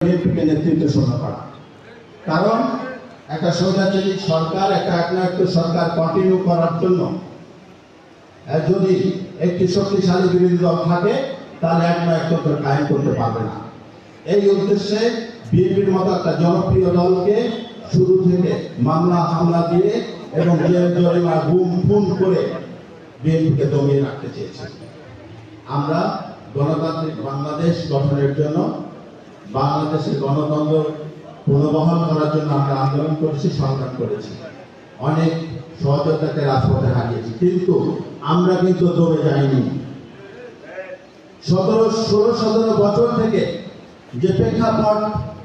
বিএনপিকে নেতৃত্ব শোনা করা। কারণ একটা স্বৈরাচারী সরকার, একটা একনায়কত্ব সরকার কন্টিনিউ করার জন্য যদি একটি শক্তিশালী বিরোধী দল থাকে তাহলে একনায়কত্ব কায়েম করতে পারবে না। এই উদ্দেশ্যে বিএনপির মতো একটা জনপ্রিয় দলকে শুরু থেকে মামলা হামলা দিয়ে এবং জেল জরিমানা গুম খুন করে বিএনপিকে দমিয়ে রাখতে চেয়েছে। আমরা গণতান্ত্রিক বাংলাদেশ গঠনের জন্য, বাংলাদেশের গণতন্ত্র পুনর্বহাল করার জন্য আমরা আন্দোলন করেছি, সংগ্রাম করেছি, অনেক সহযোগিতাকে রাজপথে হারিয়েছি, কিন্তু আমরা কিন্তু দমে যাইনি। 16-17 বছর থেকে যে প্রেক্ষাপট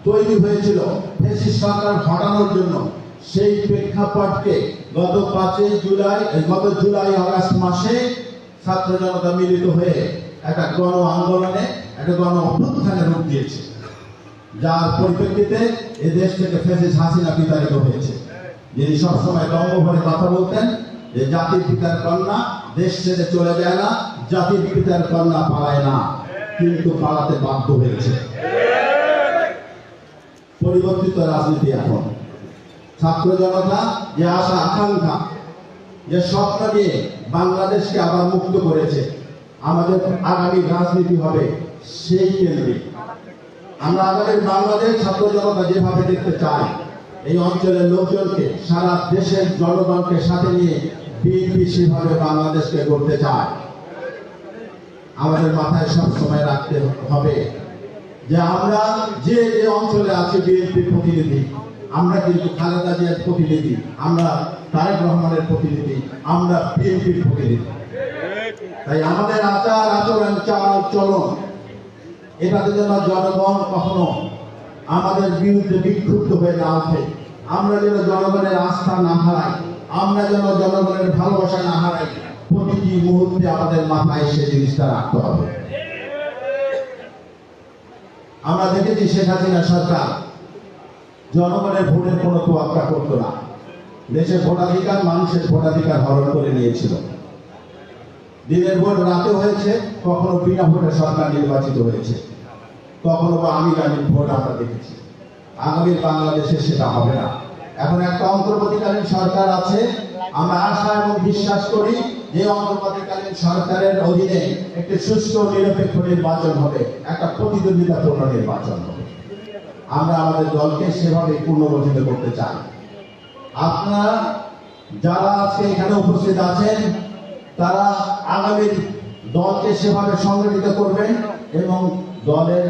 তৈরি হয়েছিল ফ্যাসিস্ট সরকার হটানোর জন্য, সেই প্রেক্ষাপটকে গত জুলাই আগস্ট মাসে ছাত্র জনতা মিলিত হয়ে একটা গণ আন্দোলনে, একটা গণ অভ্যুত্থানের রূপ দিয়েছে, যার পরিপ্রেক্ষিতে এই দেশ থেকে ফ্যাসিস্ট হাসিনা বিতাড়িত হয়েছে। যিনি সবসময় দম্ভ ভরে কথা বলতেন যে জাতির পিতার কন্যা দেশ ছেড়ে চলে যায় না, জাতির পিতার কন্যা পালায় না, কিন্তু পালাতে বাধ্য হয়েছে। পরিবর্তিত রাজনীতি এখন ছাত্র জনতা যে আশা আকাঙ্ক্ষা, যে স্বপ্ন নিয়ে বাংলাদেশকে আবার মুক্ত করেছে, আমাদের আগামী রাজনীতি হবে সেই কেন্দ্রে। আমরা আগামী বাংলাদেশ ছাত্র জনতা যেভাবে দেখতে চাই, এই অঞ্চলের লোকজনকে, সারা দেশের জনগণকে সাথে নিয়ে বিএনপি সেভাবে বাংলাদেশকে গড়তে চায়। আমাদের মাথায় সব সময় রাখতে হবে যে আমরা যে অঞ্চলে আছি বিএনপির প্রতিনিধি, আমরা কিন্তু খালেদা জিয়ার প্রতিনিধি, আমরা তারেক রহমানের প্রতিনিধি, আমরা বিএনপির প্রতিনিধি। তাই আমাদের আচার আচরণ, চাল চলন, এটাতে যেন জনগণ কখনো আমাদের বিরুদ্ধে বিক্ষুব্ধ হয়ে না ওঠে, আমরা যেন জনগণের আস্থা না হারাই, আমরা যেন জনগণের ভালোবাসা না হারাই, প্রতিটি মুহূর্তে আমাদের মাথায় সে জিনিসটা রাখতে হবে। আমরা দেখেছি শেখ হাসিনা সরকার জনগণের ভোটের কোনো তোয়াক্কা করতো না। দেশের ভোটাধিকার, মানুষের ভোটাধিকার হরণ করে নিয়েছিল। দিনের ভোট রাতে হয়েছে, কখনো বিনা ভোটে সরকার নির্বাচিত হয়েছে, কখনো বা আমি ভোট আমরা দেখেছি। আগামী বাংলাদেশে সেটা হবে না। এখন একটা অন্তর্বর্তীকালীন সরকার আছে, আমরা আশা এবং বিশ্বাস করি যে অন্তর্বর্তীকালীন সরকারের অধীনে একটি সুষ্ঠু নিরপেক্ষ নির্বাচন হবে, একটা প্রতিদ্বন্দ্বিতাপূর্ণ নির্বাচন হবে। আমরা আমাদের দলকে সেভাবে পুনর্গঠিত করতে চাই। আপনারা যারা আজকে এখানে উপস্থিত আছেন, তারা আগামী দলকে সেভাবে সংগঠিত করবেন এবং দলের